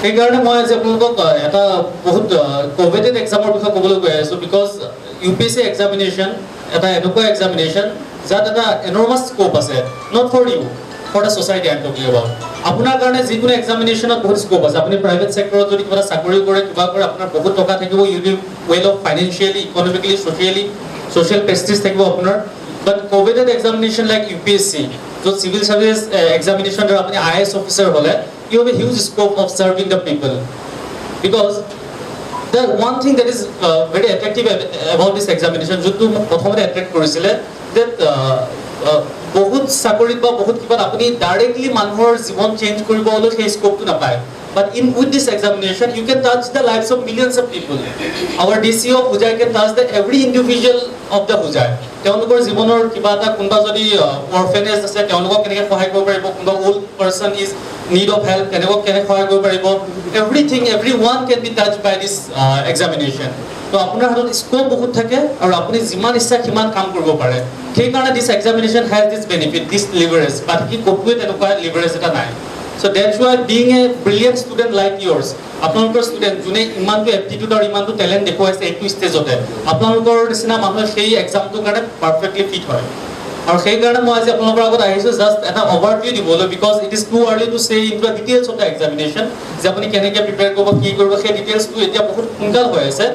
সেইকাৰণে মই আজি আপোনালোকক এটা বহুত কোভিডেড এক্সামৰ বিষয়ে ক'বলৈ গৈ আছোঁ বিকজ UPSC এক্সামিনেশ্যন এটা এনেকুৱা এক্সামিনেশ্যন যাত এটা এনৰ্মাছ স্কোপ আছে not for you for the society I am talking about আপোনাৰ কাৰণে যিকোনো এক্সামিনেশ্যনত বহুত স্কোপ আছে আপুনি প্ৰাইভেট ছেক্টৰত যদি কিবা চাকৰি কৰে কিবা কৰে আপোনাৰ বহুত টকা থাকিব you will well off financially economically social prestige থাকিব আপোনাৰ but coveted examination like UPSC য'ত চিভিল ছাৰ্ভিচ এক্সামিনেশ্যন দ্বাৰা আপুনি IAS অফিচাৰ হ'লে you have a huge scope of serving the people because the one thing that is very attractive about this examination যোনটো প্ৰথমতে attract কৰিছিলে that বহুত চাকৰিত বা বহুত কিবা আপুনি ডাইৰেক্টলি মানুহৰ জীৱন চেঞ্জ কৰিব হ'লে সেই স্কোপটো নাপায় but in with this examination you can touch the lives of millions of people our DCO of Hujai can touch the every individual of the Hujai তেওঁলোকৰ জীৱনৰ কিবা এটা কোনবা যদি orphanage আছে তেওঁলোকক কেনেকৈ সহায় কৰিব পাৰিব কোনবা old person is need of help কেনেকৈ সহায় কৰিব পাৰিব everything everyone can be touched by this examination তো আপোনাৰ হাতত স্কোপ বহুত থাকে আৰু আপুনি যিমান ইচ্ছা সিমান কাম কৰিব পাৰে সেইকাৰণে this examination has this benefit this leverage but কি ক'তোৱে তেনেকুৱা leverage এটা নাই so that's why being a brilliant student like yours আপোনালোকৰ ষ্টুডেণ্ট যোনে ইমানটো এপ্টিটিউড আৰু ইমানটো টেলেণ্ট দেখুৱাইছে এইটো ষ্টেজতে আপোনালোকৰ নিচিনা মানুহে সেই এক্সামটোৰ কাৰণে পাৰফেক্টলি ফিট হয় আৰু সেইকাৰণে মই আজি আপোনালোকৰ আগত আহিছোঁ জাষ্ট এটা অভাৰভিউ দিবলৈ because it is too early to say into details of the examination যে আপুনি কেনেকৈ প্ৰিপেয়াৰ কৰিব কি কৰিব সেই ডিটেইলছটো এতিয়া বহুত সোনকাল হৈ আছে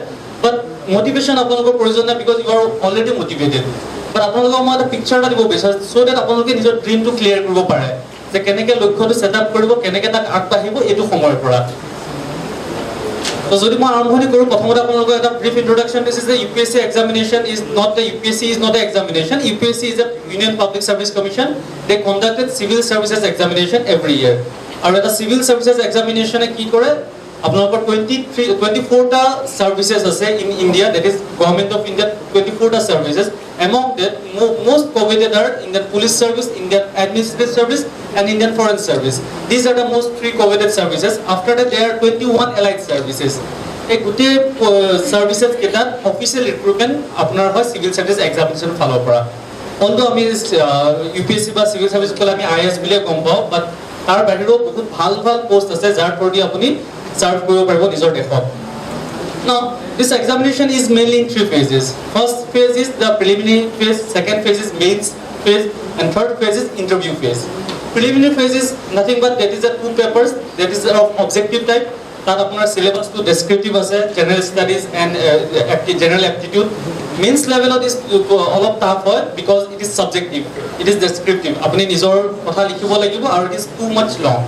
বাট মটিভেশ্যন আপোনালোকৰ প্ৰয়োজন নাই because you are already motivated but আপোনালোকক মই এটা পিকচাৰ এটা দিব বিচাৰিছোঁ চ' ডেট আপোনালোকে নিজৰ ড্ৰিমটো ক্লিয়াৰ কৰিব পাৰে যে কেনেকৈ লক্ষ্যটো ছেট আপ কৰিব কেনেকৈ তাক আগবাঢ়িব এইটো সময়ৰ পৰা তো যদি মই আৰম্ভণি কৰোঁ প্ৰথমতে আপোনালোকৰ এটা ব্ৰিফ ইন্ট্ৰডাকশ্যন দিছে যে UPSC examination is not the UPSC is not an examination UPSC is a Union Public Service Commission they conducted civil services examination every year আৰু এটা civil services examination কি কৰে আপোনালোকৰ 24টা services আছে in India that is government of India 24টা services among that most coveted are Indian police service Indian administrative service and Indian foreign service these are the most three coveted services after that there are 21 allied services এই গোটেই services কেইটাত official recruitment আপোনাৰ হয় civil service examination ফালৰ পৰা অন্তত আমি UPSC বা civil service কলে আমি IAS বুলিয়ে গম পাওঁ বাট তাৰ বাহিৰেও বহুত ভাল ভাল পোষ্ট আছে যাৰ থ্ৰুদি আপুনি সাৰ্ভ কৰিব পাৰিব নিজৰ দেশত Now, this examination is mainly in three phases. First phase is the preliminary phase, second phase is mains phase, and third phase is interview phase. Preliminary phase is nothing but that is the two papers that is of objective type. That apnar syllabus to descriptive ase, general studies and general aptitude. Mains level of this all of tough hoy because it is subjective. It is descriptive. Apni nijor kotha likhibo lagibo and it is too much long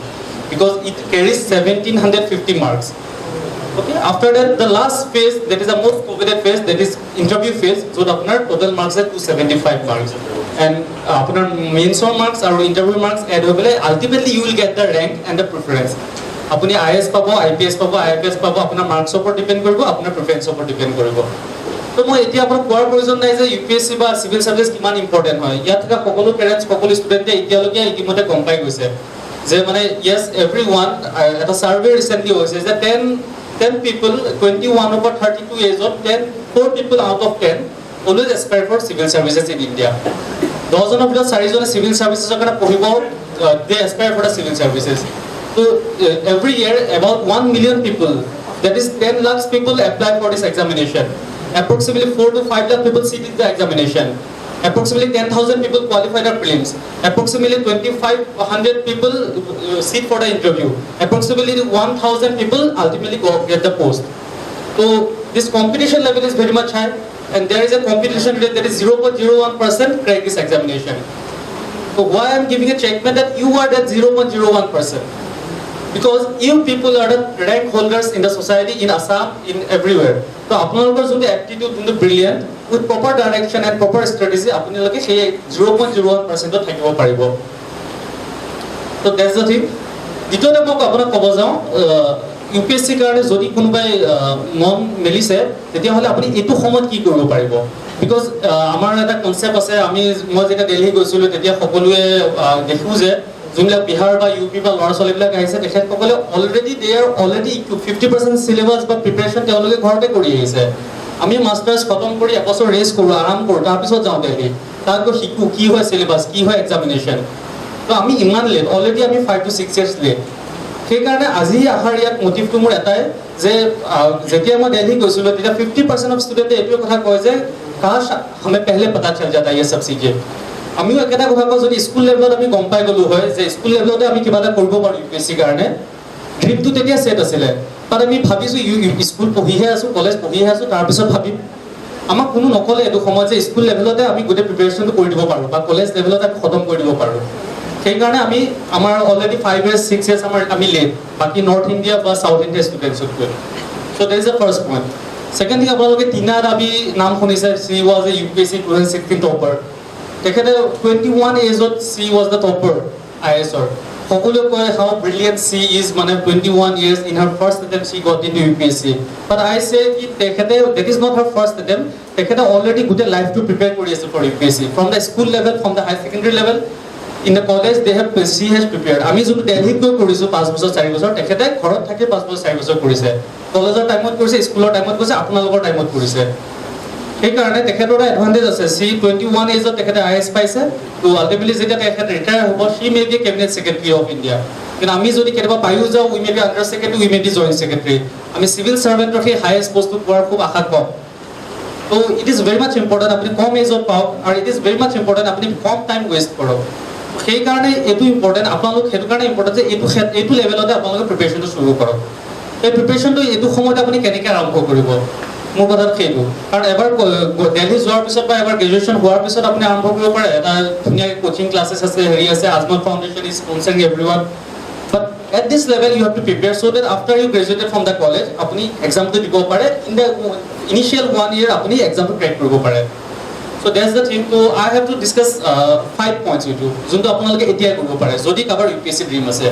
because it carries 1750 marks. Okay, after that the last phase that is the most coveted phase that is interview phase so apnar total marks are 275 marks and apnar mains marks or interview marks add hobele ultimately you will get the rank and the preference apuni IAS pabo IPS pabo IFS pabo apnar marks upor depend koribo apnar preference upor depend koribo to moi etia apnar koar proyojon nai je UPSC ba civil service kiman important hoy ya thaka kokolo parents kokolo student e etia lokia itimote compile hoise je mane yes everyone at a survey recently hoise je 10 people 21 over 32 years old 4 people out of 10 always aspire for civil services in India 10 জনৰ ভিতৰত 4 জনে civil services কাৰণে পঢ়িব they aspire for the civil services so every year about 1 million people that is 10 lakhs people apply for this examination approximately 4 to 5 lakh people sit in the examination approximately 10,000 people qualify the prelims approximately 2500 people sit for the interview approximately 1000 people ultimately get the post so this competition level is very much high and there is a competition rate that is 0.01% crack this examination so why I am giving a checkmate that you are that 0.01% because you people are the rank holders in the society in Assam in everywhere so আপোনালোকৰ যদি aptitude কিন্তু brilliant with proper direction and proper strategy আপোনালোকে সেই 0.01% থাকিব পাৰিব so that's the thing দ্বিতীয়তে মই আপোনাক ক'ব যাওঁ UPSC কাৰণে যদি কোনোবাই মন মেলিছে তেতিয়াহ'লে আপুনি এইটো সময়ত কি কৰিব পাৰিব because আমাৰ এটা কনসেপ্ট আছে আমি মই যেতিয়া দিল্লী গৈছিলোঁ তেতিয়া সকলোৱে দেখো যে যোনবিলাক বিহাৰ বা ইউপি বা ল'ৰা ছোৱালীবিলাক আহিছে তেখেতসকলে অলৰেডি দে আৰ অলৰেডি 50% সিলেবাস বা প্ৰিপাৰেশ্যন তেওঁলোকে ঘৰতে কৰি আহিছে আমি মাষ্টাৰ্ছ খতম কৰি এবছৰ ৰেষ্ট কৰোঁ আৰাম কৰোঁ তাৰপিছত যাওঁ দিল্লী তাত গৈ শিকোঁ কি হয় সিলেবাস কি হয় এক্সামিনেশ্যন তো আমি ইমান লেট অলৰেডি আমি 5 to 6 years লেট সেইকাৰণে আজি আহাৰ ইয়াত মোটিভটো মোৰ এটাই যে যেতিয়া মই দিল্লী গৈছিলোঁ তেতিয়া 50% অফ ষ্টুডেণ্টে এইটোৱে কথা কয় যে কাশ আমি পেহলে পতা চল যাতা ये सब चीजें আমিও একেটা কথা কওঁ যদি স্কুল লেভেলত আমি গম পাই গ'লো হয় যে স্কুল লেভেলতে আমি কিবা এটা কৰিব পাৰোঁ ইউপিএছচিৰ কাৰণে ড্ৰিমটো তেতিয়া সেট আছিলে তাত আমি ভাবিছোঁ স্কুল পঢ়িহে আছোঁ কলেজ পঢ়িহে আছোঁ তাৰপিছত ভাবিম আমাক কোনো নক'লে এইটো সময়ত যে স্কুল লেভেলতে আমি গোটেই প্ৰিপেৰেশ্যনটো কৰি দিব পাৰোঁ বা কলেজ লেভেলতে আমি খতম কৰি দিব পাৰোঁ সেইকাৰণে আমি আমাৰ অলৰেডি 5 years 6 years আমি লেট বাকী নৰ্থ ইণ্ডিয়া বা চাউথ ইণ্ডিয়া ষ্টুডেণ্টছতকৈ so' that is the first point second thing আপোনালোকে টিনা ৰাবি নাম শুনিছে she was a UPSC 2016 topper তেখেতে 21 এজত চি ৱাজ দ্য টপাৰ IASৰ সকলোৱে কয় হাউ ব্ৰিলিয়েণ্ট চি ইজ মানে 21 years in her first attempt she got into UPSC but I say কি তেখেতে that is not her first attempt তেখেতে অলৰেডি গোটেই লাইফটো প্ৰিপেয়াৰ কৰি আছে for UPSC from the school level from the high secondary level in the college she has prepared আমি যোনটো দিল্লীত গৈ কৰিছোঁ 5 বছৰ 4 বছৰ তেখেতে ঘৰত থাকি 5 বছৰ 4 বছৰ কৰিছে কলেজৰ টাইমত কৰিছে স্কুলৰ টাইমত কৰিছে আপোনালোকৰ টাইমত কৰিছে সেইকাৰণে তেখেতৰ এডভান্টেজ আছে সি 21 এজত তেখেতে IAS পাইছে তো আল্টিমেটলি যেতিয়া তেখেত ৰিটায়াৰ হ'ব she may be cabinet secretary of India কিন্তু আমি যদি কেতিয়াবা পাইও যাওঁ we may be under secretary we may be joint secretary আমি চিভিল সাৰ্ভেণ্টৰ সেই হাইয়েষ্ট পষ্টত পোৱাৰ খুব আশা কম so it is very much important আপুনি কম এজত পাওক আৰু it is very much important আপুনি কম টাইম ৱেষ্ট কৰক সেইকাৰণে এইটো ইম্পৰ্টেণ্ট আপোনালোক সেইটো কাৰণে ইম্পৰ্টেণ্ট যে এইটো লেভেলতে আপোনালোকে প্ৰিপেৰেশ্যনটো শুৰু কৰক এই প্ৰিপেৰেশ্যনটো এইটো সময়ত আপুনি কেনেকৈ আৰম্ভ কৰিব মোৰ কথাত সেইটো কাৰণ এবাৰ দিল্লী যোৱাৰ পিছত বা এবাৰ গ্ৰেজুৱেশ্যন হোৱাৰ পিছত আপুনি আৰম্ভ কৰিব পাৰে এটা ধুনীয়াকৈ কোচিং ক্লাছেছ আছে হেৰি আছে Ajmal foundation is sponsoring everyone but at this level you have to prepare so' that after you graduated from the college আপুনি এক্সামটো দিব পাৰে ইন দ্য ইনিচিয়েল 1 year আপুনি এক্সামটো ক্ৰেক কৰিব পাৰে so' that's the thing to I have to discuss 5 points with you যোনটো আপোনালোকে এতিয়াই কৰিব পাৰে যদি কাৰোবাৰ UPSC ড্ৰিম আছে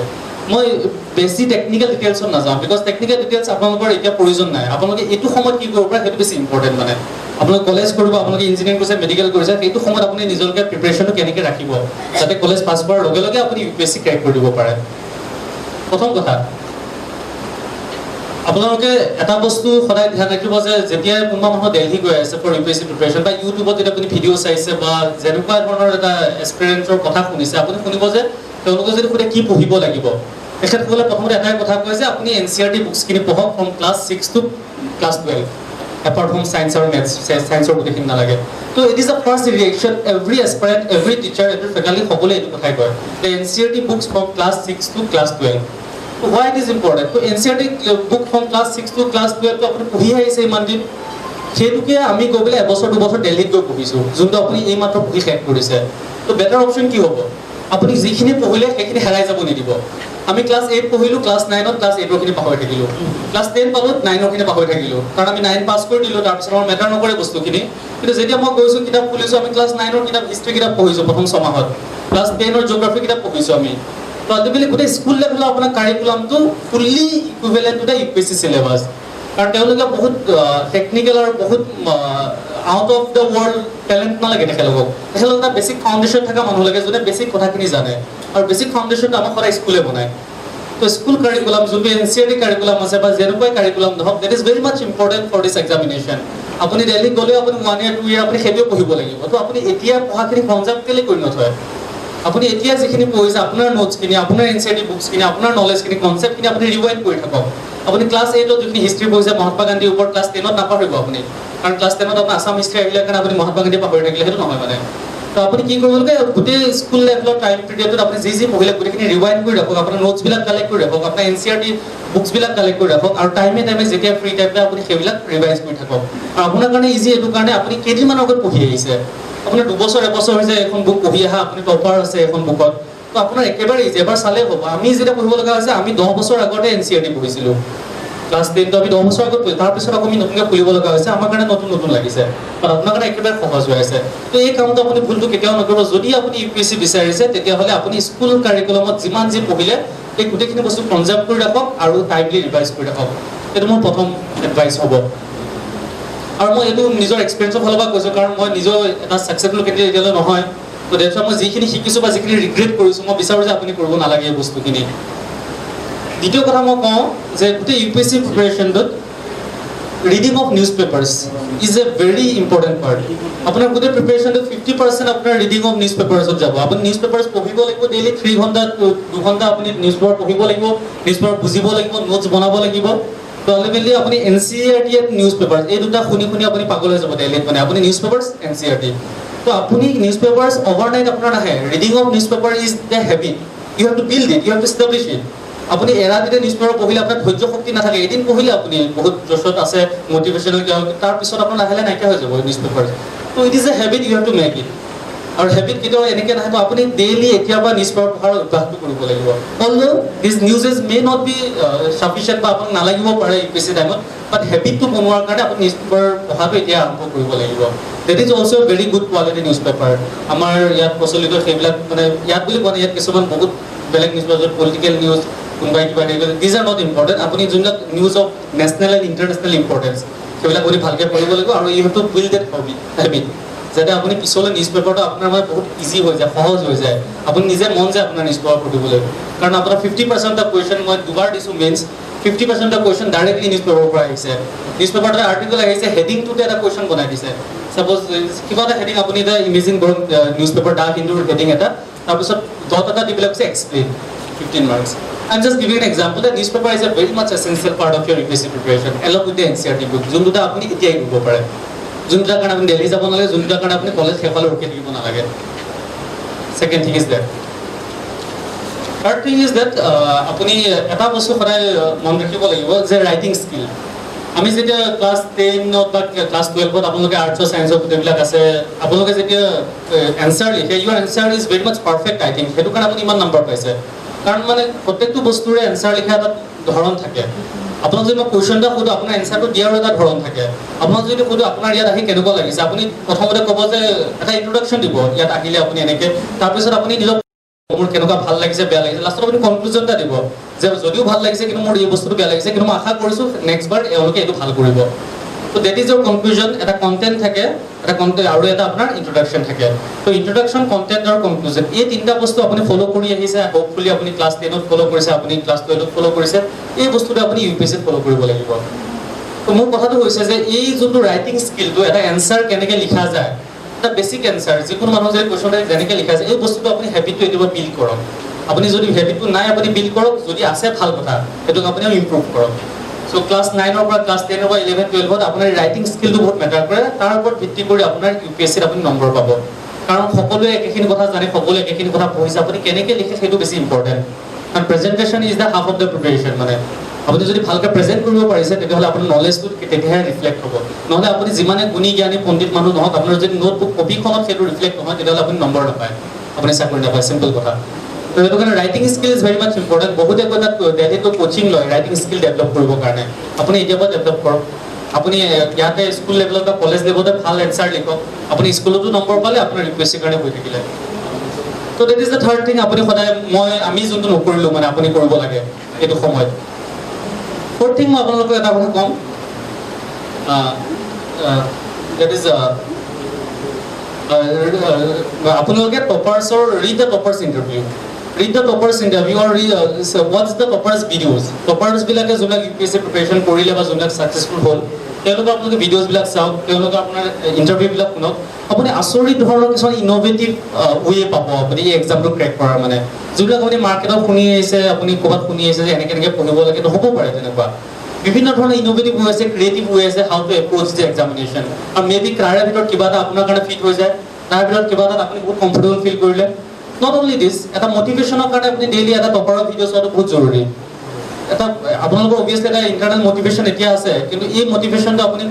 মই বেছি টেকনিকেল ডিটেইলছত নাযাওঁ বিকজ টেকনিকেল ডিটেইলছ আপোনালোকৰ এতিয়া প্ৰয়োজন নাই আপোনালোকে এইটো সময়ত কি কৰিব পাৰে সেইটো বেছি ইম্পৰ্টেণ্ট মানে আপোনালোকে কলেজ কৰিব আপোনালোকে ইঞ্জিনিয়াৰিং কৰিছে মেডিকেল কৰিছে সেইটো সময়ত আপুনি নিজকে প্ৰিপেৰেশ্যনটো কেনেকৈ ৰাখিব যাতে কলেজ পাছ কৰাৰ লগে লগে আপুনি UPSC ক্ৰেক কৰি দিব পাৰে প্ৰথম কথা আপোনালোকে এটা বস্তু সদায় ধ্যান ৰাখিব যে যেতিয়া কোনোবা মানুহ দিল্লী গৈ আছে ফৰ UPSC প্ৰিপেৰেশ্যন বা ইউটিউবত যেতিয়া আপুনি ভিডিঅ' চাইছে বা যেনেকুৱা ধৰণৰ এটা এক্সপিৰিয়েঞ্চৰ কথা শুনিছে আপুনি শুনিব যে তেওঁলোকে যদি সোধে কি পঢ়িব লাগিব তেখেতসকলে প্ৰথমতে এটাই কথা কয় যে আপুনি NCERT বুকছখিনি পঢ়ক from class 6 to class 12 apart from science আৰু মেথছ ছায়েন্সৰ গোটেইখিনি নালাগে so it is the first reaction every aspirant every teacher every faculty সকলোৱে এইটো কথাই কয় যে NCERT books from class 6 to class 12 why it is important তো NCERT book from class 6 to class 12 তো আপুনি পঢ়ি আহিছে ইমান দিন সেইটোকে আমি গৈ পেলাই এবছৰ দুবছৰ দিল্লীত গৈ পঢ়িছোঁ যোনটো আপুনি এই মাত্ৰ পঢ়ি শেষ কৰিছে তো বেটাৰ অপশ্যন কি হ'ব আপুনি যিখিনি পঢ়িলে সেইখিনি হেৰাই যাব নিদিব আমি ক্লাছ 8 পঢ়িলোঁ ক্লাছ 9ত ক্লাছ 8ৰখিনি পাহৰি থাকিলোঁ ক্লাছ 10 পালোঁ 9ৰখিনি পাহৰি থাকিলোঁ কাৰণ আমি 9 পাছ কৰি দিলোঁ তাৰপিছত আমাৰ মেটাৰ নকৰে বস্তুখিনি কিন্তু যেতিয়া মই গৈছোঁ কিতাপ খুলিছোঁ আমি ক্লাছ 9ৰ কিতাপ হিষ্ট্ৰী কিতাপ পঢ়িছোঁ প্ৰথম 6 মাহত ক্লাছ 10ৰ জিঅ'গ্ৰাফী কিতাপ পঢ়িছোঁ আমি তো আল্টিমেটলি গোটেই স্কুল লেভেলৰ আপোনাৰ কাৰিকুলামটো fully equivalent to the UPSC syllabus কাৰণ তেওঁলোকে বহুত টেকনিকেল আৰু বহুত out of the world talent নালাগে তেখেতলোকক এটা বেছিক ফাউণ্ডেশ্যন থকা মানুহ লাগে যোনে বেছিক কথাখিনি জানে আৰু বেছিক ফাউণ্ডেশ্যনটো আমাক সদায় স্কুলে বনায় তো স্কুল কাৰিকুলাম যোনটো NCERT কাৰিকুলাম আছে বা যেনেকুৱাই কাৰিকুলাম নহওক that is very much important for this examination আপুনি দিল্লীত গ'লেও আপুনি 1 year 2 year আপুনি সেইটোৱে পঢ়িব লাগিব তো আপুনি এতিয়া পঢ়াখিনি কনজেপ্ট কেলৈ কৰি নথয় আপুনি এতিয়া যিখিনি পঢ়িছে আপোনাৰ নোটছখিনি আপোনাৰ NCERT বুকছখিনি আপোনাৰ নলেজখিনি কনচেপ্টখিনি আপুনি ৰিৱাইণ্ড কৰি থাকক আপুনি ক্লাছ 8ত যিখিনি হিষ্ট্ৰী পঢ়িছে মহাত্মা গান্ধীৰ ওপৰত ক্লাছ 10ত নাপাহৰিব আপুনি কাৰণ ক্লাছ 10ত আপোনাৰ আছাম হিষ্ট্ৰী আহিলে কাৰণে আপুনি মহাত্মা গান্ধী পাহৰি থাকিলে সেইটো নহয় মানে তো আপুনি কি কৰিব লাগে গোটেই স্কুল লেভেলৰ টাইম পিৰিয়ডত আপুনি যি পঢ়িলে গোটেইখিনি ৰিৱাইণ্ড কৰি ৰাখক আপোনাৰ নোটছবিলাক কালেক্ট কৰি ৰাখক আপোনাৰ NCERT বুকছবিলাক কালেক্ট কৰি ৰাখক আৰু টাইমে যেতিয়া ফ্ৰী টাইমে আপুনি সেইবিলাক ৰিভাইজ কৰি থাকক আৰু আপোনাৰ কাৰণে ইজি এইটো কাৰণে আপুনি কেইদিনমানৰ আগত পঢ়ি আহিছে আপোনাৰ 2 বছৰ 1 বছৰ হৈছে এখন বুক পঢ়ি অহা আপুনি টপাৰ আছে এখন বুকত তো আপোনাৰ একেবাৰে ইজি এবাৰ চালে হ'ব আমি যেতিয়া পঢ়িব লগা হৈছে আমি 10 বছৰ আগতে NCERT পঢ়িছিলোঁ ক্লাছ 10 তো আমি 10 বছৰ আগত পঢ়ি তাৰপিছত আকৌ আমি নতুনকৈ খুলিব লগা হৈছে আমাৰ কাৰণে নতুন লাগিছে আৰু আপোনাৰ কাৰণে একেবাৰে সহজ হৈ আছে তো এই কামটো আপুনি ভুলটো কেতিয়াও নকৰিব যদি আপুনি UPSC বিচাৰিছে তেতিয়াহ'লে আপুনি স্কুল কাৰিকুলামত যিমান যি পঢ়িলে এই গোটেইখিনি বস্তু কনজাৰ্ভ কৰি ৰাখক আৰু টাইমলি ৰিভাইজ কৰি ৰাখক এইটো মোৰ প্ৰথম এডভাইচ হ'ব আৰু মই এইটো নিজৰ এক্সপিৰিয়েঞ্চৰ ফালৰ পৰা কৈছোঁ কাৰণ মই নিজৰ এটা ছাকচেছফুল কেণ্ডিডেট এতিয়ালৈ নহয় তো দেটছ মই যিখিনি শিকিছোঁ বা যিখিনি ৰিগ্ৰেট কৰিছোঁ মই বিচাৰোঁ যে আপুনি কৰিব নালাগে এই বস্তুখিনি দ্বিতীয় কথা মই কওঁ যে গোটেই UPSC প্ৰিপেৰেশ্যনটোত reading of newspapers is a very important part. আপোনাৰ গোটেই প্ৰিপাৰেশ্যনটো 50% আপোনাৰ ৰিডিং অফ নিউজ পেপাৰ্ছত যাব। আপুনি নিউজ পেপাৰ্ছ পঢ়িব লাগিব ডেইলি 3 ঘণ্টা 2 ঘণ্টা আপুনি নিউজ পেপাৰ পঢ়িব লাগিব, নিউজ পেপাৰ বুজিব লাগিব, নোটছ বনাব লাগিব। তো আল্টিমেটলি আপুনি NCERT নিউজ পেপাৰ্ছ এই দুটা শুনি আপুনি পাগল হৈ যাব ডেইলি। মানে আপুনি নিউজ পেপাৰ্ছ NCERT। তো আপুনি নিউজ পেপাৰ্ছ অভাৰনাইট আপোনাৰ নাহে। Reading of newspaper is the habit. You have to build it, you have to establish it. আপুনি এৰাতিতে নিউজ পেপাৰ পঢ়িলে আপোনাৰ ধৈৰ্য শক্তি নাথাকে। এদিন পঢ়িলে আপুনি বহুত জছত আছে, মটিভেশ্যনেল কিবা, তাৰপিছত আপোনাৰ লাহে লাহে নাইকিয়া হৈ যাব নিউজ পেপাৰ। তো it is a habit, you have to make it. আৰু হেবিট কেতিয়াও এনেকৈ নাহে। আপুনি ডেইলি এতিয়াৰ পৰা নিউজ পেপাৰ পঢ়াৰ অভ্যাসটো কৰিব লাগিব। Although this newses may not be sufficient বা আপোনাক নালাগিব পাৰে UPSC টাইমত, বাট হেবিটটো বনোৱাৰ কাৰণে আপুনি নিউজ পেপাৰ পঢ়াটো এতিয়া আৰম্ভ কৰিব লাগিব। That is also' very good quality news paper. আমাৰ ইয়াত প্ৰচলিত সেইবিলাক মানে ইয়াত বুলি কোৱা নাই, ইয়াত কিছুমান বহুত বেলেগ নিউজ পেপাৰ, পলিটিকেল নিউজ, কোনোবাই কিবা দিজ আৰ নট ইম্পৰ্টেণ্ট। আপুনি যোনবিলাক news of national and international importance সেইবিলাক আপুনি ভালকৈ পঢ়িব লাগিব। আৰু you have to build that habit, যাতে আপুনি পিছলৈ নিউজ পেপাৰটো আপোনাৰ মানে বহুত ইজি হৈ যায়, সহজ হৈ যায়। আপুনি নিজে মন যায় আপোনাৰ নিউজ পেপাৰ পঢ়িবলৈ। কাৰণ আপোনাৰ 50% অফ কুৱেশ্যন মই দুবাৰ দিছোঁ mains, 50% of question directly news পেপাৰৰ পৰা আহিছে। নিউজ পেপাৰ এটা আৰ্টিকেল আহিছে, হেডিংটোতে এটা কুৱেশ্যন বনাই দিছে। ছাপ'জ কিবা এটা হেডিং আপুনি এটা ইমেজিন কৰক, নিউজ পেপাৰ ডাক হিন্দুৰ হেডিং এটা, তাৰপিছত ডট এটা দি পেলাই কৈছে explain, 15 marks. I'm just giving an example that newspaper is a very much essential part of your UPSC preparation along with the NCERT book. যোন দুটা আপুনি এতিয়াই কৰিব পাৰে, যোন দুটাৰ কাৰণে আপুনি দিল্লী যাব নালাগে, যোন দুটাৰ কাৰণে আপুনি কলেজ শেষলৈ ৰখি থাকিব নালাগে। Second thing is that. Third thing is that আপুনি এটা বস্তু সদায় মন ৰাখিব লাগিব যে ৰাইটিং স্কিল। আমি যেতিয়া ক্লাছ 10ত বা ক্লাছ 12ত আপোনালোকে আৰ্টছৰ ছায়েন্সৰ গোটেইবিলাক আছে, আপোনালোকে যেতিয়া এনচাৰ লিখে, your answer is very much perfect I think. সেইটো কাৰণে আপুনি ইমান নম্বৰ পাইছে। কাৰণ মানে প্ৰত্যেকটো বস্তুৰে এনচাৰ লিখা এটা ধৰণ থাকে। আপোনাক যদি মই কুৱেশ্যন এটা সোধোঁ, আপোনাৰ এনচাৰটো দিয়াৰো এটা ধৰণ থাকে। আপোনাক যদি সোধোঁ আপোনাৰ ইয়াত আহি কেনেকুৱা লাগিছে, আপুনি প্ৰথমতে ক'ব যে এটা ইন্ট্ৰডাকশ্যন দিব, ইয়াত আহিলে আপুনি এনেকৈ, তাৰপিছত আপুনি নিজৰ মোৰ কেনেকুৱা ভাল লাগিছে, বেয়া লাগিছে, লাষ্টত আপুনি কনক্লুজন এটা দিব যে যদিও ভাল লাগিছে কিন্তু মোৰ এই বস্তুটো বেয়া লাগিছে, কিন্তু মই আশা কৰিছোঁ নেক্সট বাৰ এওঁলোকে এইটো ভাল কৰিব। তো ডেট ইজ ইয়ৰ কনক্লুজন। এটা কণ্টেণ্ট থাকে, এটা কণ্টেণ্ট আৰু এটা আপোনাৰ ইন্ট্ৰডাকশ্যন থাকে। তো ইন্ট্ৰডাকশ্যন, কণ্টেণ্ট আৰু কনক্লুজন, এই তিনিটা বস্তু আপুনি ফ'ল' কৰি আহিছে। হোপফুলি আপুনি ক্লাছ 10ত ফ'ল' কৰিছে, আপুনি ক্লাছ 12ত ফ'ল' কৰিছে। এই বস্তুটো আপুনি UPSCত ফ'ল' কৰিব লাগিব। তো মোৰ কথাটো হৈছে যে এই যোনটো ৰাইটিং স্কিলটো, এটা এনচাৰ কেনেকৈ লিখা যায়, এটা বেছিক এনচাৰ, যিকোনো মানুহ যদি কুৱেশ্যন যেনেকৈ লিখা যায়, এই বস্তুটো আপুনি হেবিটটো এতিয়াৰ পৰা বিল্ড কৰক। আপুনি যদি হেবিটটো নাই আপুনি বিল্ড কৰক, যদি আছে ভাল কথা, সেইটোক আপুনি ইম্প্ৰুভ কৰক। চ' ক্লাছ 9ৰ পৰা ক্লাছ 10ৰ পৰা 11, 12ত আপোনাৰ ৰাইটিং স্কিলটো বহুত মেটাৰ কৰে। তাৰ ওপৰত ভিত্তি কৰি আপোনাৰ UPSCত আপুনি নম্বৰ পাব। কাৰণ সকলোৱে একেখিনি কথা জানে, সকলোৱে একেখিনি কথা পঢ়িছে, আপুনি কেনেকৈ লিখে সেইটো বেছি ইম্পৰ্টেণ্ট। কাৰণ presentation is the half of the preparation. মানে আপুনি যদি ভালকৈ প্ৰেজেণ্ট কৰিব পাৰিছে, তেতিয়াহ'লে আপোনাৰ নলেজটো তেতিয়াহে ৰিফ্লেক্ট হ'ব। নহ'লে আপুনি যিমানে গুণী জ্ঞানী পণ্ডিত মানুহ নহওক, আপোনাৰ যদি নোটবুক কপিখনত সেইটো ৰিফ্লেক্ট নহয়, তেতিয়াহ'লে আপুনি নম্বৰ নাপায়, আপুনি চাকৰি নাপায়। চিম্পল কথা। তো সেইটো কাৰণে writing skill is very much important. বহুতে কৈ তাত দিল্লীতো কোচিং লয় ৰাইটিং স্কিল ডেভেলপ কৰিবৰ কাৰণে। আপুনি এতিয়াৰ পৰা ডেভেলপ কৰক। আপুনি ইয়াতে স্কুল লেভেলত বা কলেজ লেভেলতে ভাল এনচাৰ লিখক। আপুনি স্কুলতো নম্বৰ পালে, আপোনাৰ UPSCৰ কাৰণে হৈ থাকিলে। তো that is the third thing. আপুনি সদায় আমি যোনটো নকৰিলোঁ মানে আপুনি কৰিব লাগে এইটো সময়ত। ফ'ৰ্থ থিং, মই আপোনালোকক এটা কথা ক'ম, দেট ইজ আপোনালোকে টপাৰ্ছৰ read the toppers interview. Read the toppers interview or watch the toppers videos. Toppers বিলাকে যোনবিলাক UPSC প্ৰিপেৰেশ্যন কৰিলে বা যোনবিলাক ছাকচেছফুল হ'ল, তেওঁলোকে আপোনালোকে ভিডিঅ'ছবিলাক চাওক, তেওঁলোকে আপোনাৰ ইণ্টাৰভিউবিলাক শুনক। আপুনি আচৰিত ধৰণৰ কিছুমান ইন'ভেটিভ ৱে পাব আপুনি এই এক্সামটো ক্ৰেক কৰাৰ। মানে যিবিলাক আপুনি মাৰ্কেটত শুনি আহিছে, আপুনি ক'ৰবাত শুনি আহিছে যে এনেকৈ এনেকৈ পঢ়িব লাগে, নহ'ব পাৰে তেনেকুৱা। বিভিন্ন ধৰণৰ ইন'ভেটিভ ৱে আছে, ক্ৰিয়েটিভ ৱে আছে how to approach the examination. আৰু মে বি তাৰে ভিতৰত কিবা এটা আপোনাৰ কাৰণে ফিট হৈ যায়, তাৰ ভিতৰত কিবা এটা আপুনি বহুত কমফৰ্টেবল ফিল কৰিলে। নট অনলি দিছ, এটা মটিভেশ্যনৰ কাৰণে আপুনি ডেইলি এটা টপাৰৰ ভিডিঅ' চোৱাটো বহুত জৰুৰী। এটা আপোনালোকৰ অভিয়াছলি এটা ইণ্টাৰনেল মটিভেশ্যন এতিয়া আছে, কিন্তু এই মটিভেশ্যনটো আপুনি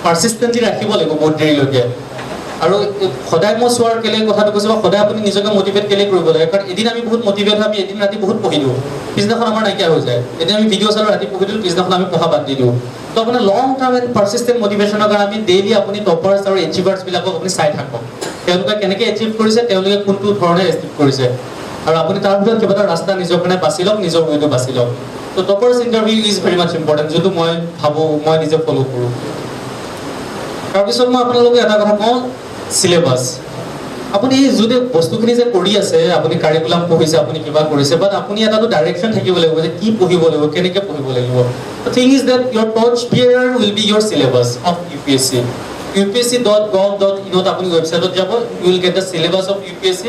পাৰ্চিষ্টেণ্টলি ৰাখিব লাগিব বহুত দেৰিলৈকে। আৰু সদায় মই চোৱাৰ কেলে কথাটো কৈছোঁ, সদায় আপুনি নিজকে মটিভেট কেলে কৰিব লাগে। কাৰণ এদিন আমি বহুত মটিভেট হয়, আমি এদিন ৰাতি বহুত পঢ়িলোঁ, পিছদিনাখন আমাৰ নাইকিয়া হৈ যায়। এদিন আমি ভিডিঅ' চালোঁ, ৰাতি পঢ়ি দিলোঁ, পিছদিনাখন আমি পঢ়া বাদ দি দিওঁ। তো আপোনাৰ লং টাৰ্ম এণ্ড পাৰ্চিষ্টেণ্ট মটিভেশ্যনৰ কাৰণে আমি ডেইলি আপুনি টপাৰ্ছ আৰু এচিভাৰ্ছবিলাকক আপুনি চাই থাকক। তেওঁলোকে কেনেকৈ এচিভ কৰিছে, তেওঁলোকে কোনটো ধৰণে এচিভ কৰিছে, আৰু আপুনি তাৰ ভিতৰত কিবা এটা ৰাস্তা নিজৰ কাৰণে বাছি লওক, নিজৰ ৱেটো বাছি লওক। তো toppers interview is very much important, যোনটো মই ভাবোঁ, মই নিজে ফ'ল' কৰোঁ। তাৰপিছত মই আপোনালোকে এটা কথা কওঁ, চিলেবাছ। আপুনি যদি বস্তুখিনি যে কৰি আছে, আপুনি কাৰিকুলাম পঢ়িছে, আপুনি কিবা কৰিছে, বাট আপুনি এটাতো ডাইৰেকশ্যন থাকিব লাগিব যে কি পঢ়িব লাগিব, কেনেকৈ পঢ়িব লাগিব the thing is that your torch bearer will be your syllabus of UPSC upsc.gov.in আপুনি ওয়েবসাইটত যাব you will get the syllabus of UPSC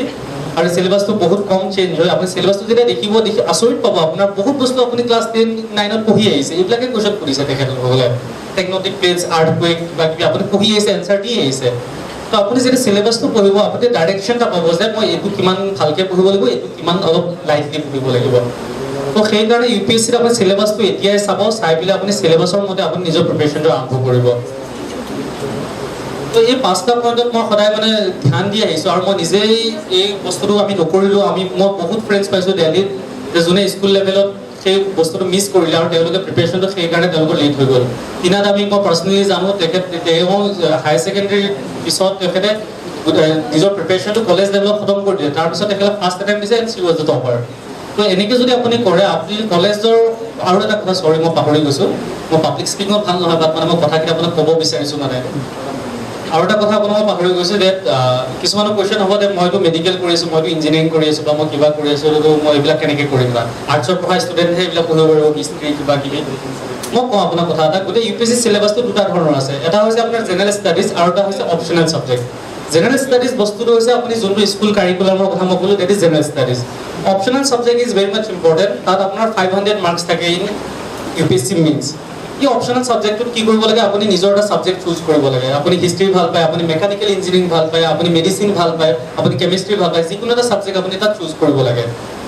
আৰু সিলেবাসটো বহুত কম চেঞ্জ হয় আপুনি সিলেবাসটো যেতিয়া দেখিব দেখি আচৰিত পাব আপোনাৰ বহুত বস্তু আপুনি ক্লাছ 10 9 ত পঢ়ি আহিছে এইবিলাকে কোৱেশ্চন কৰিছে তেখেতসকলে টেকটনিক প্লেটস আৰ্থকুৱেক কিবা কিবি আপুনি পঢ়ি আহিছে এনসাৰ দি আহিছে তো আপুনি যেতিয়া সিলেবাসটো পঢ়িব আপুনি ডাইৰেকশনটা পাব যে মই এইটো কিমান ভালকে পঢ়িব লাগিব এইটো কিমান অলপ লাইটলি পঢ়িব লাগিব তো সেই কাৰণে ইউপিএসসিৰ আপুনি সিলেবাসটো এতিয়াই চাব চাই পেলাই আপুনি সিলেবাসৰ মতে আপুনি নিজৰ প্ৰিপাৰেচনটো আৰম্ভ কৰিব তো এই পাঁচটা পইণ্টত মই সদায় মানে ধ্যান দি আহিছোঁ আৰু মই নিজেই এই বস্তুটো আমি নকৰিলোঁ মই বহুত ফ্ৰেণ্ডছ পাইছোঁ দিল্লীত যে যোনে স্কুল লেভেলত সেই বস্তুটো মিছ কৰিলে আৰু তেওঁলোকে প্ৰিপাৰেচনটো সেইকাৰণে তেওঁলোকৰ লেট হৈ গ'ল তিনাত আমি মই পাৰ্চনেলি জানো তেওঁ হায়াৰ ছেকেণ্ডেৰী পিছত তেখেতে নিজৰ প্ৰিপাৰেচনটো কলেজ লেভেলত খতম কৰি দিয়ে তাৰপিছত তেখেতে ফাৰ্ষ্ট এটেম্প দিছে and she was the topper তো এনেকৈ যদি আপুনি কৰে আপুনি কলেজৰ আৰু এটা কথা চৰি মই পাহৰি গৈছোঁ মই পাব্লিক স্পিকিঙত ভাল নহয় বাট মানে মই কথাখিনি আপোনাক ক'ব বিচাৰিছোঁ মানে আৰু এটা কথা আপোনাক পাহৰি গৈছোঁ যে কিছুমানৰ কুৱেশ্যন হ'ব যে মইতো মেডিকেল কৰি আছোঁ মইতো ইঞ্জিনিয়াৰিং কৰি আছোঁ বা মই কিবা কৰি আছোঁ মই এইবিলাক কেনেকৈ কৰিম বা আৰ্টছৰ পঢ়া ষ্টুডেণ্টহে এইবিলাক পঢ়িব পাৰিব হিষ্ট্ৰী কিবা কিবি মই কওঁ আপোনাক কথা এটা গোটেই ইউপিএসসি সিলেবাসটো দুটা ধৰণৰ আছে এটা হৈছে আপোনাৰ জেনেৰেল ষ্টাডিজ আৰু এটা হৈছে অপশ্যনেল ছাবজেক্ট জেনেৰেল ষ্টাডিজ বস্তুটো হৈছে আপুনি যোনটো স্কুল কাৰিকুলামৰ কথা মই ক'লোঁ that is general studies optional subject is very much important তাত আপোনাৰ 500 মাৰ্কছ থাকে ইন ইউপিএসসি মিনছ এই অপশ্যনেল ছাবজেক্টটোত কি কৰিব লাগে আপুনি নিজৰ এটা ছাবজেক্ট চুজ কৰিব লাগে আপুনি হিষ্ট্ৰী ভাল পায় আপুনি মেকানিকেল ইঞ্জিনিয়াৰিং ভাল পায় আপুনি মেডিচিন ভাল পায় আপুনি কেমিষ্ট্ৰি ভাল পায় যিকোনো এটা ছাবজেক্ট আপুনি তাত চুজ কৰিব লাগে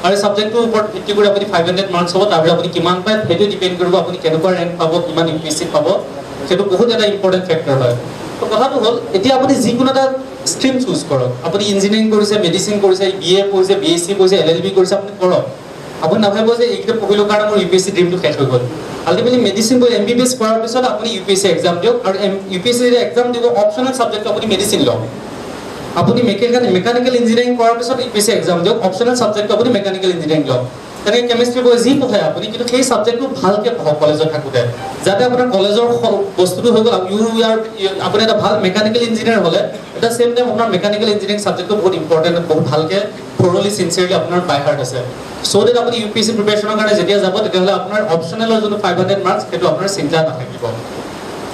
আৰু ছাবজেক্টটোৰ ওপৰত ভিত্তি কৰি আপুনি 500 মাৰ্কছ হ'ব তাৰপিছত আপুনি কিমান পায় সেইটো ডিপেণ্ড কৰিব আপুনি কেনেকুৱা ৰেংক পাব কিমান ইউপিএসসি পাব সেইটো বহুত এটা ইম্পৰ্টেণ্ট ফেক্টৰ হয় তো কথাটো হ'ল এতিয়া আপুনি যিকোনো এটা ষ্ট্ৰীম চুজ কৰক আপুনি ইঞ্জিনিয়াৰিং কৰিছে মেডিচিন কৰিছে BA পঢ়িছে BSc পঢ়িছে LLB কৰিছে আপুনি কৰক আপুনি নাভাবিব যে এইকেইটা পঢ়িলোঁ কাৰণে মোৰ ইউপিএসসি ড্ৰিমটো শেষ হৈ গ'ল আল্টিমেটলি মেডিচিন কৰি MBBS কৰাৰ পিছত আপুনি ইউপিএসসি এক্সাম দিয়ক আৰু ইউপিএসসি এক্সাম দিব অপশ্যনেল ছাবজেক্ট আপুনি মেডিচিন লওক আপুনি মেকানিকেল ইঞ্জিনিয়াৰিং কৰাৰ পিছত ইউপিএসসি এক্সাম দিয়ক অপশ্যনেল ছাবজেক্ট আপুনি মেকানিকেল ইঞ্জিনিয়াৰিং লওক তেনেকৈ কেমিষ্ট্ৰি পঢ়ি যি পঢ়ে আপুনি কিন্তু সেই ছাবজেক্টটো ভালকৈ পঢ়ক কলেজত থাকোঁতে যাতে আপোনাৰ কলেজৰ বস্তুটো হৈ গ'ল আপুনি এটা ভাল মেকানিকেল ইঞ্জিনিয়াৰ হ'লে এটা ছেম টাইম আপোনাৰ মেকানিকেল ইঞ্জিনিয়াৰিং ছাবজেক্টটো বহুত ইম্পৰ্টেণ্ট বহুত ভালকৈ থৰলি চিনচিয়াৰলি আপোনাৰ বাই হাৰ্ট আছে চ' ডেট আপুনি ইউপিএসসি প্ৰিপাৰেশ্যনৰ কাৰণে যেতিয়া যাব তেতিয়াহ'লে আপোনাৰ অপশ্যনেলৰ যোনটো 500 মাৰ্কছ সেইটো আপোনাৰ চিন্তা নাথাকিব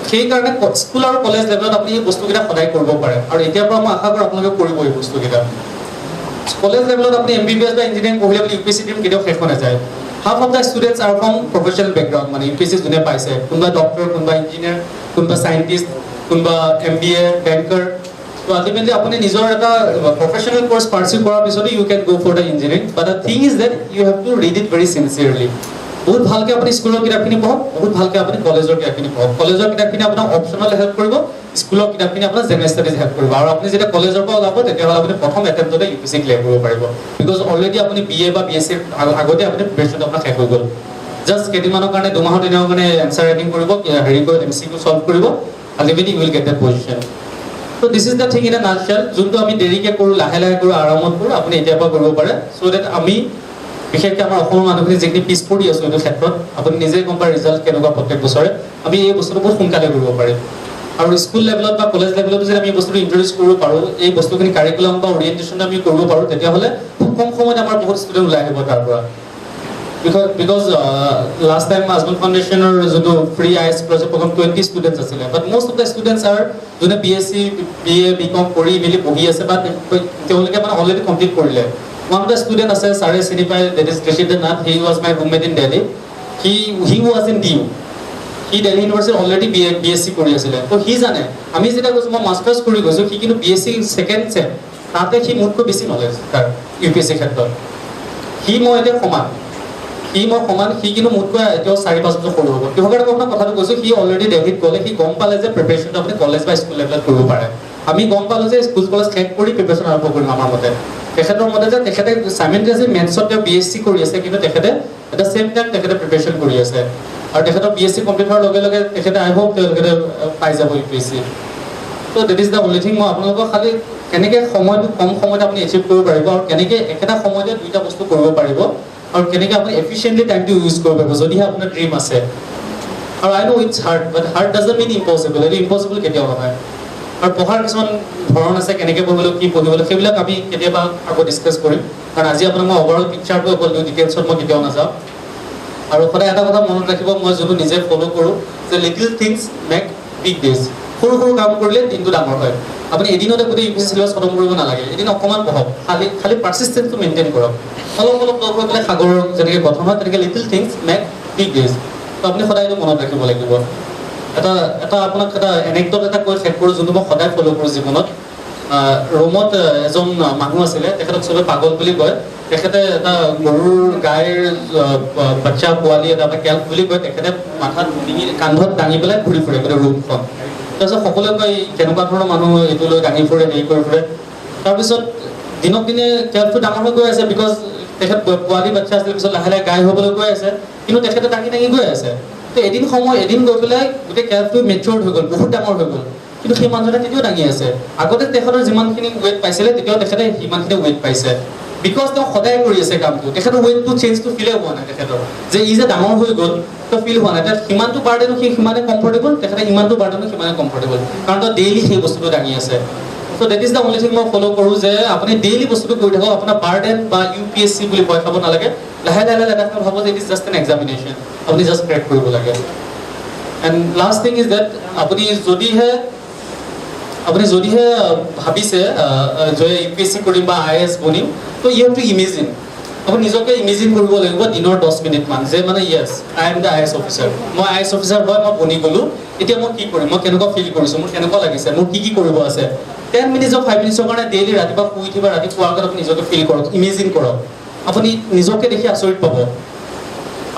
সেইকাৰণে স্কুল আৰু কলেজ লেভেলত আপুনি এই বস্তুকেইটা সদায় কৰিব পাৰে আৰু এতিয়াৰ পৰা মই আশা কৰোঁ আপোনালোকে কৰিব এই বস্তুকেইটা কলেজ লেভেলত আপুনি MBBS বা ইঞ্জিনিয়াৰিং পঢ়িলে বুলি ইউপিএসসি ড্ৰিম কেতিয়াও শেষ হৈ নাযায় half of the students R from professional background মানে ইউপিএসসি যোনে পাইছে কোনোবা ডক্টৰ কোনোবা ইঞ্জিনিয়াৰ কোনোবা চাইণ্টিষ্ট কোনোবা MBA বেংকাৰ তো আল্টিমেটলি আপুনি নিজৰ এটা প্ৰফেশ্যনেল কোৰ্চ পাৰ্চিউ কৰাৰ পিছতে you can go for the engineering but the thing is that you have to read it very sincerely বহুত ভালকৈ আপুনি স্কুলৰ কিতাপখিনি পঢ়ক বহুত ভালকৈ আপুনি কলেজৰ কিতাপখিনি পঢ়ক কলেজৰ কিতাপখিনি আপোনাক অপশ্যনেল হেল্প কৰিব স্কুলৰ কিতাপখিনি আপোনাৰ জেনেৰেল ষ্টাডিজ হেল্প কৰিব আৰু আপুনি যেতিয়া কলেজৰ পৰা ওলাব তেতিয়াহ'লে আপুনি প্ৰথম এটেম্পটতে ইউপিএসসি ক্লিয়াৰ কৰিব পাৰিব বিকজ অলৰেডি আপুনি BA বা BSc আগতে আপুনি প্ৰিপাৰেশ্যনটো আপোনাৰ শেষ হৈ গ'ল জাষ্ট কেইদিনমানৰ কাৰণে দুমাহৰ দিনৰ কাৰণে এনচাৰ ৰাইটিং কৰিব হেৰি কৰি MCQ ছল্ভ কৰিব ultimately you will get that position তো this is the thing in a nutshell যোনটো আমি দেৰিকৈ কৰোঁ লাহে লাহে কৰোঁ আৰামত কৰোঁ আপুনি এতিয়াৰ পৰা কৰিব পাৰে চ' ডেট আমি বিশেষকৈ আমাৰ অসমৰ মানুহখিনি যিখিনি পিছ পৰি আছোঁ এইটো ক্ষেত্ৰত আপুনি নিজেই গম পায় ৰিজাল্ট কেনেকুৱা প্ৰত্যেক বছৰে আমি এই বস্তুটো বহুত সোনকালে কৰিব পাৰিম আৰু স্কুল লেভেলত বা কলেজ লেভেলতো যদি আমি বস্তুটো ইন্ট্ৰডিউচ কৰিব পাৰোঁ এই বস্তুখিনি কাৰিকুলাম বা অৰিয়েণ্টেশ্যন আমি কৰিব পাৰোঁ তেতিয়াহ'লে খুব কম সময়ত আমাৰ বহুত ষ্টুডেণ্ট ওলাই আহিব তাৰ পৰা বিকজ লাষ্ট টাইম আজমল ফাউণ্ডেশ্যনৰ যোনটো free IS project program 20 students আছিলে but most of the students are যোনে BSc BA BCom কৰি মেলি বহি আছে বা তেওঁলোকে মানে অলৰেডি কমপ্লিট কৰিলে one of the student আছে চাৰে চিনি পায় that is Rashid Nath he was my roommate in Delhi he was in DU he Delhi University already BSc কৰি আছিলে তো সি জানে আমি যেতিয়া কৈছোঁ মই মাষ্টাৰ্ছ কৰি গৈছোঁ সি কিন্তু BSc ছেকেণ্ড ছেম তাতে সি মোতকৈ বেছি নলেজ তাৰ UPSC ক্ষেত্ৰত মই এতিয়া সমান সি কিন্তু মোতকৈ এতিয়াও 4-5 বছৰ সৰু হ'ব কিহৰ কাৰণে মই আপোনাক কথাটো কৈছোঁ সি অলৰেডি দেলহিত গ'লে সি গম পালে যে প্ৰিপাৰেশ্যনটো আপুনি কলেজ বা স্কুল লেভেলত কৰিব পাৰে আমি গম পালোঁ যে স্কুল কলেজ শেষ কৰি প্ৰিপাৰেশ্যন আৰম্ভ কৰিম আমাৰ মতে তেখেতৰ মতে যে তেখেতে সাইমেলটেনিয়াছলি মেথছত তেওঁ BSc কৰি আছে কিন্তু তেখেতে এটা ছেম টাইম তেখেতে প্ৰিপাৰেশ্যন কৰি আছে আৰু তেখেতৰ BSc কমপ্লিট হোৱাৰ লগে লগে তেখেতে আই হোপ তেখেতে পাই যাব UPSC তো that is the only thing মই আপোনালোকক খালি কেনেকৈ সময়টো কম সময়ত আপুনি এচিভ কৰিব পাৰিব আৰু কেনেকৈ একেটা সময়তে দুইটা বস্তু কৰিব পাৰিব আৰু কেনেকৈ আপুনি এফিচিয়েণ্টলি টাইমটো ইউজ কৰিব পাৰিব যদিহে আপোনাৰ ড্ৰিম আছে আৰু I know it's hard but hard doesn't mean impossible এইটো ইম্পচিবল কেতিয়াও নহয় আৰু পঢ়াৰ কিছুমান ধৰণ আছে কেনেকৈ পঢ়িবলৈ কি পঢ়িবলৈ সেইবিলাক আমি কেতিয়াবা আকৌ ডিছকাছ কৰিম কাৰণ আজি আপোনাক মই অভাৰঅল পিকচাৰটো অকল ডিটেইলছত মই কেতিয়াও নাযাওঁ আৰু সদায় এটা কথা মনত ৰাখিব, মই যোনটো নিজে ফ'ল' কৰোঁ যে little things make big days. সৰু সৰু কাম কৰিলে দিনটো ডাঙৰ হয়। আপুনি এদিনতে গোটেই ইউপিএছচি চিলেবাছ খতম কৰিব নালাগে, এদিন অকণমান পঢ়ক, খালি পাৰ্চিষ্টেঞ্চটো মেইনটেইন কৰক। অলপ অলপ লগ হৈ পেলাই সাগৰৰ যেনেকৈ গঠন হয় তেনেকৈ little things make big days. তো আপুনি সদায় এইটো মনত ৰাখিব লাগিব। এটা আপোনাক এটা এনেকডট এটা কৈ শেষ কৰোঁ যোনটো মই সদায় ফ'ল' কৰোঁ জীৱনত। ৰোমত এজন মানুহ আছিলে, তেখেতক চবে পাগল বুলি কয়। তেখেতে এটা গৰুৰ গাইৰ বাচ্চা পোৱালি এটা কেল্প বুলি কয়, তেখেতে মাথাত কান্ধত দাঙি পেলাই ঘূৰি ফুৰে গোটেই ৰুমখন। তাৰপিছত সকলোৱে কয় কেনেকুৱা ধৰণৰ মানুহ এইটো লৈ দাঙি ফুৰে, হেৰি কৰি ফুৰে। তাৰপিছত দিনক দিনে কেল্পটো ডাঙৰ হৈ গৈ আছে, বিকজ তেখেত পোৱালি বাচ্চা আছিলে, পিছত লাহে লাহে গাই হ'বলৈ গৈ আছে, কিন্তু তেখেতে দাঙি দাঙি গৈ আছে। তো এদিন গৈ পেলাই গোটেই কেল্পটো মেচিয়ৰ্ড হৈ গ'ল, বহুত ডাঙৰ হৈ গ'ল, কিন্তু সেই মানুহজনে তেতিয়াও দাঙি আছে। আগতে তেখেতৰ যিমানখিনি ৱেইট পাইছিলে তেতিয়াও তেখেতে সিমানখিনি ৱেইট পাইছে, বিকজ তেওঁ সদায় কৰি আছে কামটো। তেখেতৰ ৱেইটটো চেঞ্জটো ফিলে হোৱা নাই তেখেতৰ, যে ই যে ডাঙৰ হৈ গ'ল তো ফিল হোৱা নাই। সিমানটো বাৰ্ডেনো সি সিমানে কমফৰ্টেবল, তেখেতে সিমানটো বাৰ্ডেনো সিমানে কমফৰ্টেবল, কাৰণ তেওঁ ডেইলি সেই বস্তুটো দাঙি আছে। So' that is the only thing মই ফ'ল' কৰোঁ যে আপুনি ডেইলি বস্তুটো কৰি থাকক, আপোনাৰ বাৰ্ডেন বা ইউপিএছচি বুলি ভয় খাব নালাগে। লাহে লাহে লাহে লাহে ভাবো যে it is just an examination, আপুনি জাষ্ট ক্ৰেক কৰিব লাগে। And last thing is that আপুনি যদিহে ভাবিছে যে ইউপিএছচি কৰিম বা IAS বনিম, তো ইউ হেভ টু ইমেজিন। আপুনি নিজকে ইমেজিন কৰিব লাগিব দিনৰ 10 মিনিটমান, যে মানে yes I am the IAS officer, মই IAS অফিচাৰ হয়, মই বনি গ'লোঁ, এতিয়া মই কি কৰিম, মই কেনেকুৱা ফিল কৰিছোঁ, মোৰ কেনেকুৱা লাগিছে, মোৰ কি কি কৰিব আছে। 10 মিনিটছ বা 5 মিনিটছৰ কাৰণে ডেইলি ৰাতিপুৱা শুই উঠি বা ৰাতি শোৱাৰ আগত আপুনি নিজকে ফিল কৰক, ইমেজিন কৰক। আপুনি নিজকে দেখি আচৰিত পাব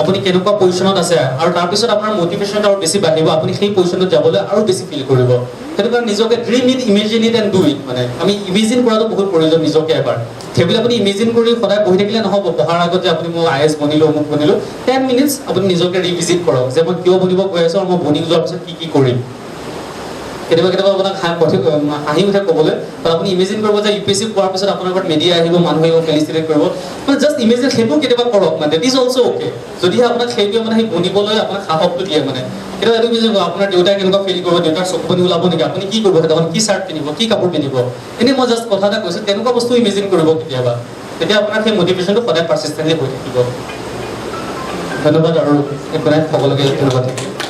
আপুনি কেনেকুৱা পজিশ্যনত আছে, আৰু তাৰপিছত আপোনাৰ মটিভেশ্যন আৰু বেছি বাঢ়িব, আপুনি সেই পজিশ্যনত যাবলৈ আৰু বেছি ফিল কৰিব। সেইটো কাৰণে নিজকে dream it, imagine it and do it. মানে আমি ইমেজিন কৰাটো বহুত প্ৰয়োজন নিজকে এবাৰ। সেইবুলি আপুনি ইমেজিন কৰি সদায় বহি থাকিলে নহ'ব। পঢ়াৰ আগত যে আপুনি মই IAS বনিলোঁ, অমুক বনিলোঁ, 10 মিনিটছ আপুনি নিজকে ৰিভিজিট কৰক যে মই কিয় বনিব গৈ আছোঁ আৰু মই বনি যোৱাৰ পিছত কি কি কৰিম। কেতিয়াবা আপোনাক হাঁহি উঠে ক'বলৈ, but আপুনি ইমেজিন কৰিব যে ইউপিএছচি পোৱাৰ পিছত আপোনাৰ ঘৰত মিডিয়া আহিব, মানুহ আহিব, ফেলিচিটেট কৰিব, মানে জাষ্ট ইমেজিন সেইটো কেতিয়াবা কৰক। মানে দেট ইজ অলছ' অ'কে, যদিহে আপোনাক সেইটোৱে মানে সেই বনিবলৈ আপোনাক সাহসটো দিয়ে। মানে কেতিয়াবা এইটো ইমেজিন কৰক আপোনাৰ দেউতাই কেনেকুৱা ফিল কৰিব, দেউতাৰ চকুপানী ওলাব নেকি, আপুনি কি কৰিব, সেইদিনাখন কি চাৰ্ট পিন্ধিব, কি কাপোৰ পিন্ধিব। এনেই মই জাষ্ট কথা এটা কৈছোঁ, তেনেকুৱা বস্তু ইমেজিন কৰিব কেতিয়াবা, তেতিয়া আপোনাৰ সেই মটিভেশ্যনটো সদায় পাৰ্চিষ্টেণ্টলি হৈ থাকিব। ধন্যবাদ, আৰু একো নাই, সকলোকে ধন্যবাদ থাকিব।